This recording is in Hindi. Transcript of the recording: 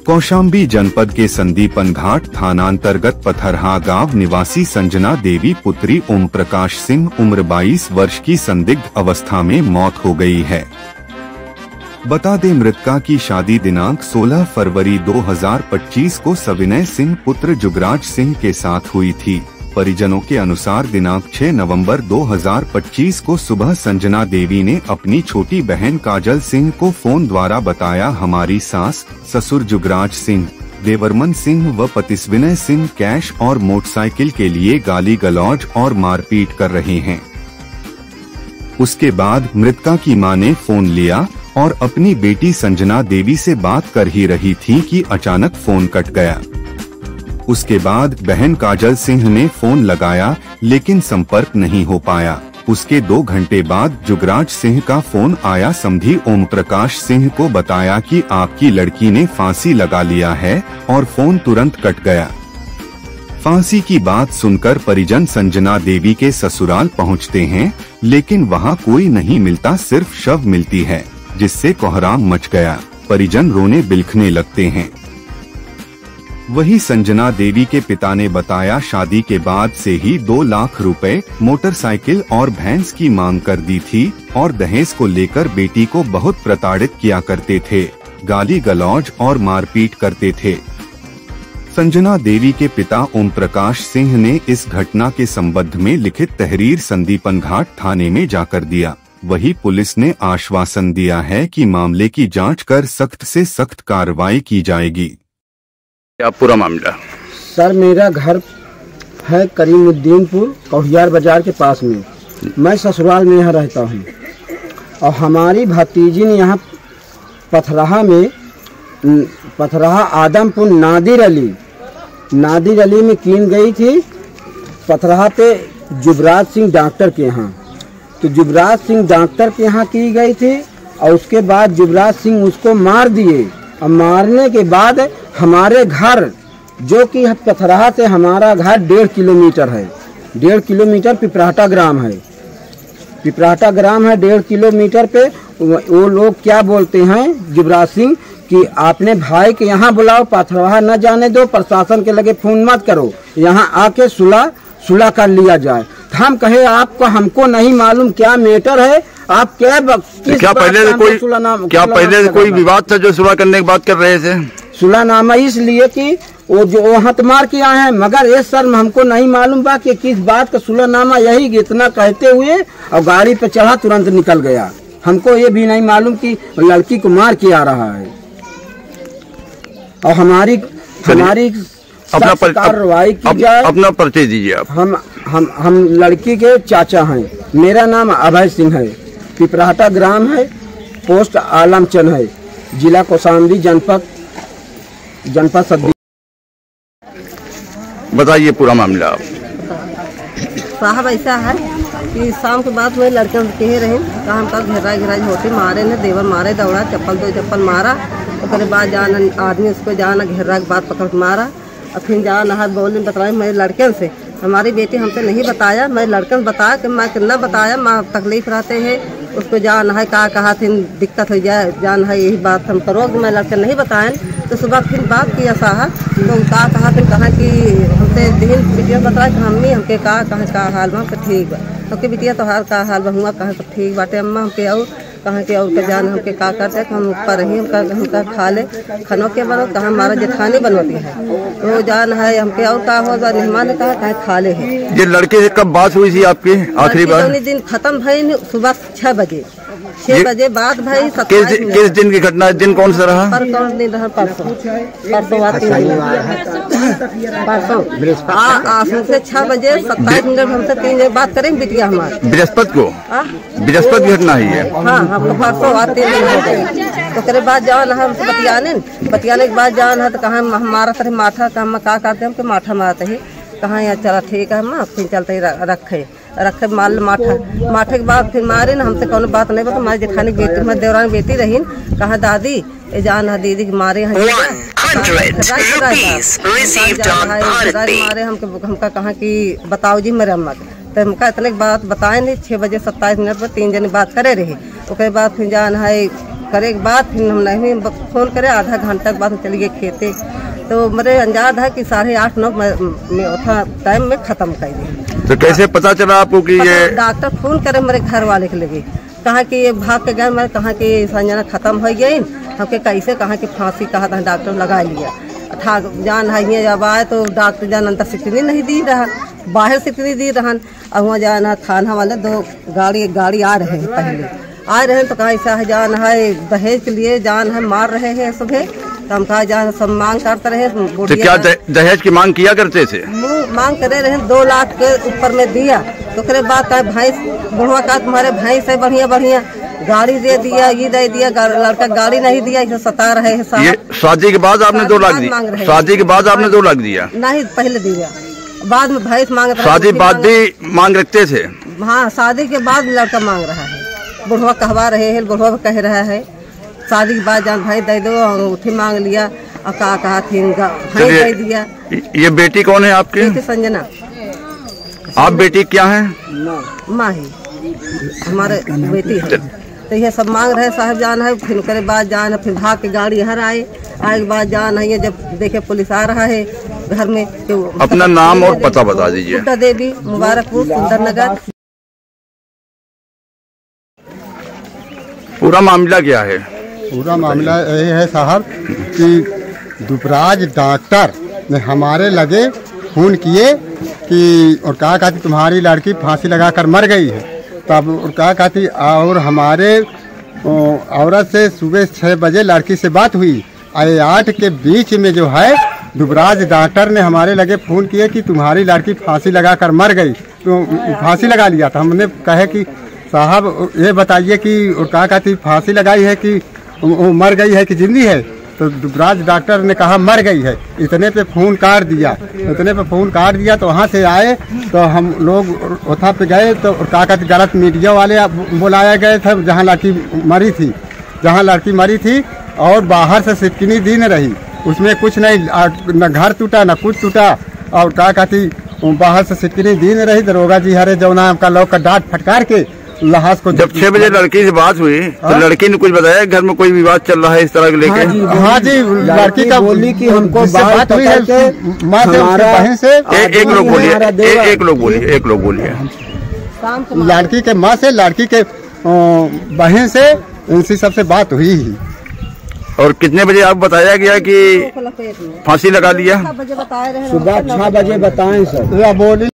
कौशाम्बी जनपद के संदीपन घाट थानांतर्गत पथरहा गांव निवासी संजना देवी पुत्री ओम प्रकाश सिंह उम्र 22 वर्ष की संदिग्ध अवस्था में मौत हो गई है। बता दें, मृतका की शादी दिनांक 16 फरवरी 2025 को सविनय सिंह पुत्र जुगराज सिंह के साथ हुई थी। परिजनों के अनुसार दिनांक 6 नवंबर 2025 को सुबह संजना देवी ने अपनी छोटी बहन काजल सिंह को फोन द्वारा बताया, हमारी सास ससुर जुगराज सिंह, देवरमन सिंह व पति सविनय सिंह कैश और मोटरसाइकिल के लिए गाली गलौज और मारपीट कर रहे हैं। उसके बाद मृतका की मां ने फोन लिया और अपनी बेटी संजना देवी से बात कर ही रही थी कि अचानक फोन कट गया। उसके बाद बहन काजल सिंह ने फोन लगाया लेकिन संपर्क नहीं हो पाया। उसके 2 घंटे बाद जुगराज सिंह का फोन आया। समधी ओम प्रकाश सिंह को बताया कि आपकी लड़की ने फांसी लगा लिया है और फोन तुरंत कट गया। फांसी की बात सुनकर परिजन संजना देवी के ससुराल पहुंचते हैं, लेकिन वहां कोई नहीं मिलता, सिर्फ शव मिलती है, जिससे कोहराम मच गया। परिजन रोने बिलखने लगते हैं। वही संजना देवी के पिता ने बताया, शादी के बाद से ही 2 लाख रुपए, मोटरसाइकिल और भैंस की मांग कर दी थी और दहेज को लेकर बेटी को बहुत प्रताड़ित किया करते थे, गाली गलौज और मारपीट करते थे। संजना देवी के पिता ओम प्रकाश सिंह ने इस घटना के संबंध में लिखित तहरीर संदीपन घाट थाने में जाकर दिया। वही पुलिस ने आश्वासन दिया है कि मामले की जांच कर सख्त से सख्त कार्रवाई की जाएगी। क्या पूरा मामला? सर, मेरा घर है करीमुद्दीनपुर कौहियार बाजार के पास में। मैं ससुराल में यहाँ रहता हूँ और हमारी भतीजी ने यहाँ पथरहा आदमपुर नादिर अली में कीन गई थी। पथरहा पे जुगराज सिंह डॉक्टर के यहाँ, तो जुगराज सिंह डॉक्टर के यहाँ की गई थी और उसके बाद जुगराज सिंह उसको मार दिए। और मारने के बाद हमारे घर, जो कि पथरहा से हमारा घर 1.5 किलोमीटर है, 1.5 किलोमीटर पिपराहटा ग्राम है, 1.5 किलोमीटर पे वो लोग क्या बोलते हैं जुगराज सिंह कि आपने भाई के यहाँ बुलाओ, पथरहा न जाने दो, प्रशासन के लगे फोन मत करो, यहाँ आके सुलह कर लिया जाए। हम कहे आपको हमको नहीं मालूम क्या मैटर है, आप क्या पहले कोई विवाद था जो सुलह करने की बात कर रहे थे? सुलहनामा इसलिए कि वो जो हथमार किया है, मगर ये सर हमको नहीं मालूम बा कि किस बात का सुलहनामा। यही इतना कहते हुए और गाड़ी पे चढ़ा, तुरंत निकल गया। हमको ये भी नहीं मालूम कि लड़की को मार के आ रहा है। और हमारी कार्रवाई की जाए। अपना परिचय दीजिए आप। हम लड़की के चाचा हैं। मेरा नाम अभय सिंह है, पिपराहटा ग्राम है, पोस्ट आलमचंद है, जिला कौशाम्बी, जनपद सदी। बताइए पूरा मामला आप। साहब ऐसा है कि शाम के बाद में लड़के कहे रहे कहा हमका घेराई होते मारे ने, देवर मारे, दौड़ा, दो चप्पल मारा। उसके बाद जाना आदमी उसको जाना घेरा के बाद पकड़ मारा और फिर जाना हाथ बोलने बताया मेरे लड़के से। हमारी बेटी हमसे नहीं बताया, मैं लड़कन बताया कि मैं कितना बताया, माँ तकलीफ रहते हैं, उसको जान है कहा थी दिक्कत हो जाए, जान है यही बात हम करो। मैं लड़के नहीं बताएं तो सुबह फिर बात किया साहब, तो कहा फिर कहा कि हमसे दिन बिटिया बताया कि मम्मी हमके कहा हाल बा, ठीक बा, तो बिटिया तोहार का हाल बा हुआ, कहा तो ठीक बाटे अम्मा, हमके और कहाँ के और जान हमके का करते हम ऊपर रही हमका खा ले खानों के बनो, कहा हमारा जेठानी बनोती है, तो जान है हमके और का होगा। मेहमान ने कहा कहीं खा ले है। ये लड़के से कब बात हुई थी आपकी आखिरी बार? दिन खत्म भाई सुबह 6 बजे बाद भाई। किस दिन की घटना? दिन कौन सा रहा? परसों दिन रहा, परसों 6 बजे 27 मिनट हमसे 3 बजे बात करेंगे बिटिया हमारी। बृहस्पति की घटना है ये? हाँ, हमको परसों आते हैं। तो करे बाद जान है हमसे बतियाने के बाद जान है तो कहा हमारा तरह माठा का हम का करते हैं, हमके माठा मारते ही कहा यार चला ठीक है हम फिर चलते ही रखे माल माठे के बाद फिर मारे ना, हमसे कौन बात नहीं बता। हमारी जेठानी बेटी, हमारी देवरानी बेटी रही, कहा दादी ये जान है दीदी की मारे मारे हमका कहा कि बताओ जी मेरे अम्मा के, तो हमका इतने बात बताए नहीं। 6 बजे 27 मिनट पर 3 जने बात करे रहे। उसके बाद फिर जान है करे के बाद फिर हम नहीं फोन करे, आधा घंटा के बाद हम चले गए खेते। तो मेरे अंदाज है कि 8:30-9 में टाइम में खत्म कर दिए। तो कैसे पता चला आपको कि ये डॉक्टर फोन करे मेरे घर वाले के लगे, कहा कि ये भाग के गए, मैं कहा कि संजना खत्म हो गई, हमके कैसे कहा कि फांसी कहा था, डॉक्टर लगा लिया था। जान है जब आए तो डॉक्टर जान अंदर सिकनी नहीं दी रहा, बाहर सिकनी दी रहन। और वहाँ जाना थाना वाले 2 गाड़ी आ रहे हैं, पहले आ रहे हैं तो कहा ऐसा है जान है दहेज के लिए जान है मार रहे हैं सुबह। तो हम कहा जान सब मांग करते रहे। तो क्या दहेज की मांग किया करते थे? मांग करे रहे 2 लाख के ऊपर में दिया। तो करे बाद का भैंस बुढ़वा का तुम्हारे भैंस है बढ़िया बढ़िया, गाड़ी दे दिया, ये दे दिया, लड़का गाड़ी नहीं दिया, इसे सता रहे हैं। ये शादी के बाद आपने 2 लाख दिया? शादी के बाद आपने 2 लाख दिया? नहीं, पहले दिया, बाद में भैंस मांग रहा है। शादी बाद भी मांग रखते थे? हाँ, शादी के बाद लड़का मांग रहा है, बुढ़वा कहवा रहे हैं, बुढ़वा कह रहा है शादी के बाद जान भाई दे दो, अंगूठी मांग लिया और कहा थी भाई दे दिया। ये बेटी कौन है आपकी? बेटी संजना। आप बेटी क्या है? माँ ही हमारे बेटी है। तो ये सब मांग रहे साहब जान है। फिर करे बाद जान है, फिर भाग के गाड़ी यहाँ आए के बाद जान है, जब देखे पुलिस आ रहा है घर में। तो अपना नाम और पता बता दीजिए। गुड्डा देवी, मुबारकपुर, सुंदर नगर। पूरा मामला क्या है? पूरा मामला ये है साहब कि दुबराज डॉक्टर ने हमारे लगे फोन किए कि और कहा कहती तुम्हारी लड़की फांसी लगाकर मर गई है। तब और कहा कहती और हमारे औरत से सुबह 6 बजे लड़की से बात हुई। 8 के बीच में जो है दुबराज डॉक्टर ने हमारे लगे फ़ोन किए कि तुम्हारी लड़की फांसी लगाकर मर गई, तो फांसी लगा लिया था। हमने कहे कि साहब ये बताइए कि और कहा कहती फांसी लगाई है कि वो मर गई है कि जिंदी है? तो दुबराज डॉक्टर ने कहा मर गई है। इतने पे फ़ोन काट दिया, तो वहाँ से आए तो हम लोग उठा पे गए तो कहा कहती गलत मीडिया वाले बुलाया गए थे जहाँ लड़की मरी थी और बाहर से सिटकिनी दी न रही, उसमें कुछ नहीं, न घर टूटा न कुछ टूटा। और कहा कहती बाहर से सिटकिनी दी न रही। दरोगा जी हरे जौना का लोग का डांट फटकार के लहाज को। जब 6 बजे लड़की से बात हुई तो लड़की ने कुछ बताया घर में कोई विवाद चल रहा है इस तरह के लेके? हाँ जी, लड़की का बोली कि हमको बात हुई है माँ से, बहन से। एक लोग बोलिए। लड़की के माँ से, लड़की के बहन से, इनसे सबसे बात हुई ही। और कितने बजे आपको बताया गया कि फांसी लगा लिया? सुबह 6 बजे बताएं सर। बोली